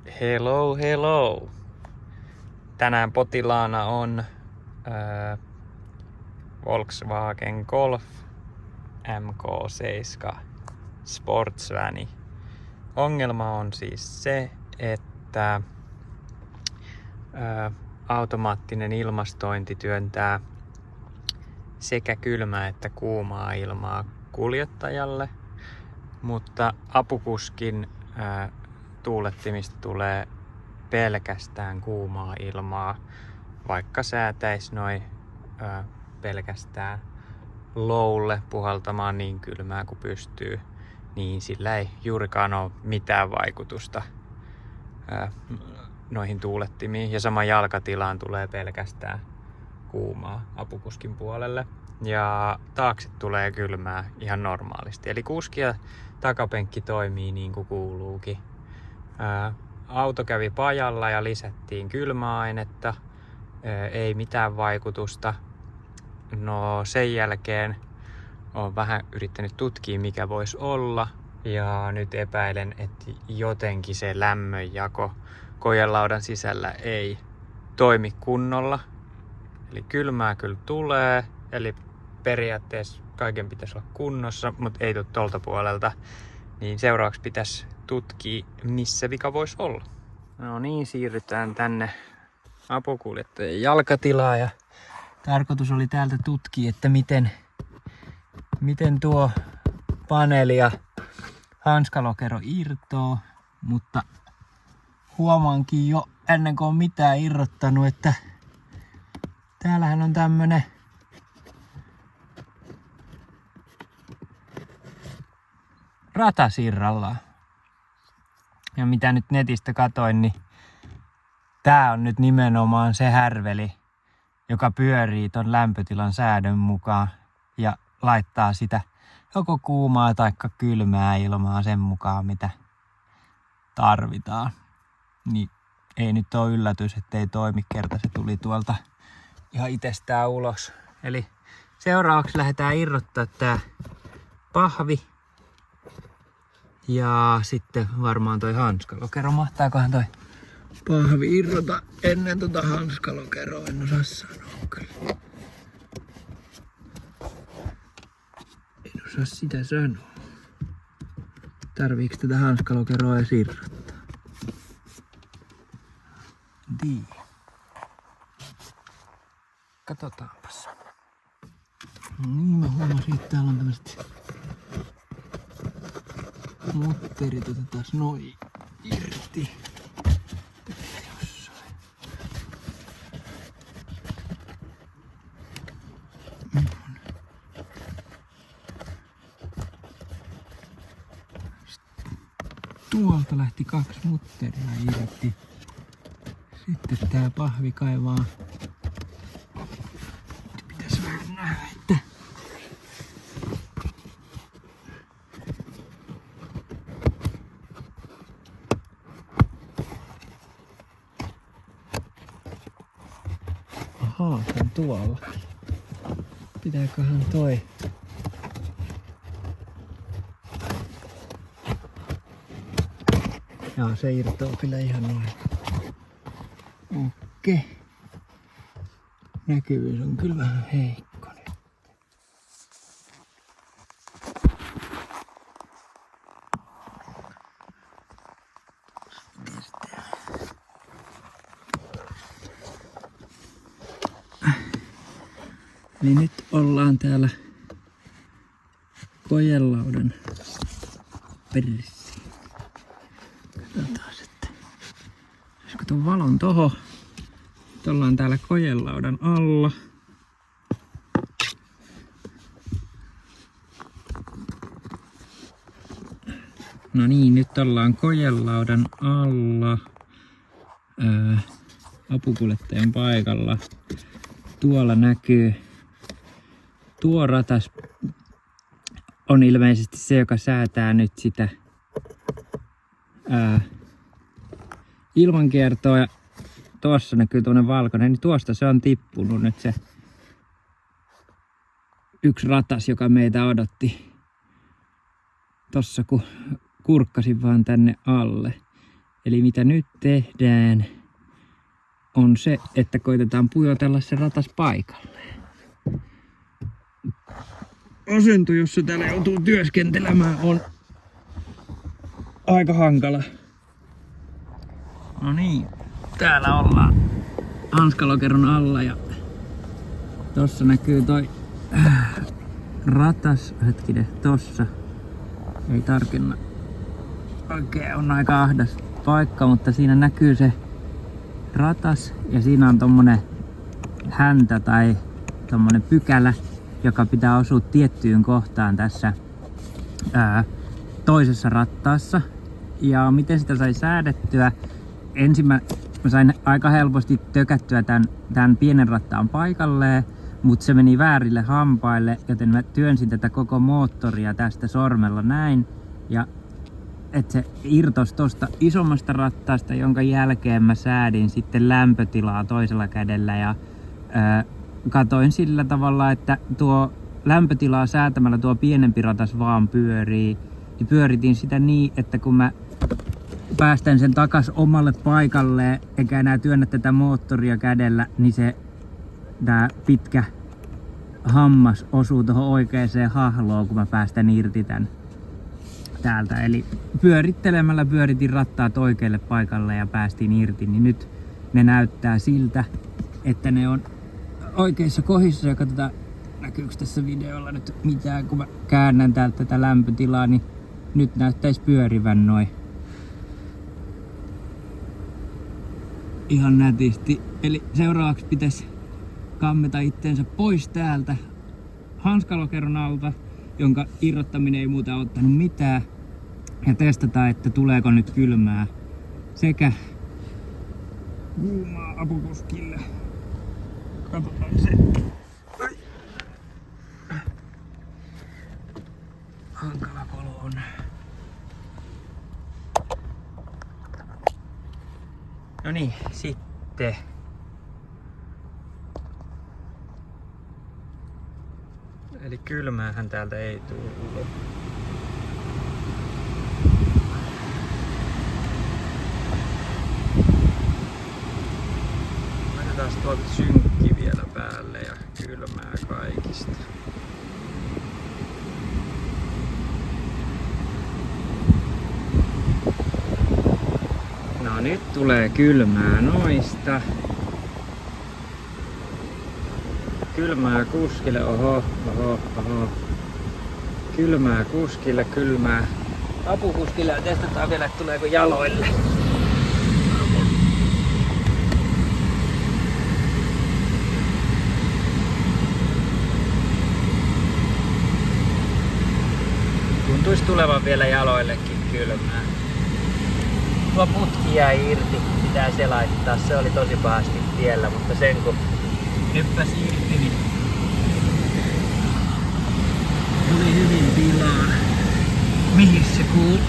Hello, hello. Tänään potilaana on Volkswagen Golf MK7 Sportsvani. Ongelma on siis se, että automaattinen ilmastointi työntää sekä kylmää että kuumaa ilmaa kuljettajalle, mutta apukuskin tuulettimista tulee pelkästään kuumaa ilmaa, vaikka säätäisi noin pelkästään lowlle puhaltamaan niin kylmää kuin pystyy, niin sillä ei juurikaan ole mitään vaikutusta noihin tuulettimiin. Ja sama jalkatilaan tulee pelkästään kuumaa apukuskin puolelle. Ja taakse tulee kylmää ihan normaalisti. Eli kuski ja takapenkki toimii niin kuin kuuluukin. Auto kävi pajalla ja lisättiin kylmäainetta. Ei mitään vaikutusta. No sen jälkeen olen vähän yrittänyt tutkia mikä voisi olla. Ja nyt epäilen, että jotenkin se lämmönjako kojelaudan sisällä ei toimi kunnolla. Eli kylmää kyllä tulee. Eli periaatteessa kaiken pitäisi olla kunnossa, mutta ei tule tuolta puolelta. Niin seuraavaksi pitäisi tutkia, missä vika voisi olla. No niin, siirrytään tänne apukuljettajan jalkatilaan. Ja tarkoitus oli täältä tutkia, että miten tuo paneeli ja hanskalokero irtoo. Mutta huomaankin jo ennen kuin on mitään irrottanut, että täällähän on tämmönen ratasirralla. Ja mitä nyt netistä katoin, niin tää on nyt nimenomaan se härveli, joka pyörii ton lämpötilan säädön mukaan ja laittaa sitä joko kuumaa tai kylmää ilmaa sen mukaan, mitä tarvitaan. Niin ei nyt ole yllätys, ettei toimi, kerta se tuli tuolta ihan itsestään ulos. Eli seuraavaksi lähdetään irrottaa tää pahvi. Ja sitten varmaan toi hanskalokero. Mahtaakohan toi pahvi irrota ennen tota hanskalokeroa? En osaa sanoa kyllä. En osaa sitä sanoa. Tarviiks tätä hanskalokeroa edes irrottaa? En tiedä. Katsotaanpas. No niin, mä huomasin, että täällä on tämmöset mutterit. Otetaan noin irti. Jossain. Tuolta lähti 2 mutteria irti. Sitten tää pahvi kaivaa. Nyt pitäis vähän nähdä, että ahaa, se on tuolla. Pitääköhän toi jaa, se irtoaa kyllä ihan noin. Okei. Näkyvyys on kyllä vähän heikko nyt. Niin nyt ollaan täällä kojelaudan perissä. Katsotaan sitten. Olisiko tuon valon toho? Nyt ollaan täällä kojelaudan alla. No niin, nyt ollaan kojelaudan alla. Apukuljettajan paikalla. Tuolla näkyy. Tuo ratas on ilmeisesti se, joka säätää nyt sitä ilmankiertoa. Ja tuossa näkyy tuonne valkoinen, niin tuosta se on tippunut nyt se yksi ratas, joka meitä odotti. Tossa kun kurkkasin vaan tänne alle. Eli mitä nyt tehdään on se, että koitetaan pujotella se ratas paikalleen. Asento, jossa täällä joutuu työskentelemään, on aika hankala. No niin, täällä ollaan hanskalokeron alla ja tossa näkyy toi ratas, hetkinen, tossa. Ei tarkenna. Oikein on aika ahdas paikka, mutta siinä näkyy se ratas ja siinä on tommonen häntä tai tommonen pykälä, joka pitää osua tiettyyn kohtaan tässä toisessa rattaassa. Ja miten sitä sai säädettyä? Ensin mä sain aika helposti tökättyä tämän pienen rattaan paikalleen, mutta se meni väärille hampaille, joten mä työnsin tätä koko moottoria tästä sormella näin. Ja että se irtosi tosta isommasta rattaasta, jonka jälkeen mä säädin sitten lämpötilaa toisella kädellä ja katoin sillä tavalla, että tuo lämpötilaa säätämällä tuo pienempi ratas vaan pyörii. Ja pyöritin sitä niin, että kun mä päästän sen takas omalle paikalleen eikä enää työnnä tätä moottoria kädellä, niin tää pitkä hammas osuu tuohon oikeaan hahloon, kun mä päästän irti tän täältä. Eli pyörittelemällä pyöritin rattaat oikealle paikalle ja päästiin irti, niin nyt ne näyttää siltä, että ne on oikeissa kohdissa. Ja katsotaan, näkyykö tässä videolla nyt mitään, kun mä käännän täältä tätä lämpötilaa, niin nyt näyttäisi pyörivän noin ihan nätisti. Eli seuraavaksi pitäisi kammeta itteensä pois täältä hanskalokeron alta, jonka irrottaminen ei muuta ottanut mitään. Ja testataan, että tuleeko nyt kylmää sekä kuumaa apukuskille. Katsotaan se. Hankala kolo on. No niin, sitten. Eli kylmäähän täältä ei tullut. Laitetaan tuolta synkki vielä päälle ja kylmää kaikista. No nyt tulee kylmää noista. Kylmää kuskille, oho. Kylmää kuskille, kylmää apukuskille ja testataan vielä, että tuleeko jaloille. Tuntuisi tulevan vielä jaloillekin kylmää. Tuo putki jäi irti, pitää se laittaa, se oli tosi pahasti tiellä, mutta sen kun hyppäsi irti, niin tuli hyvin tilaa. Mihin se kuluu?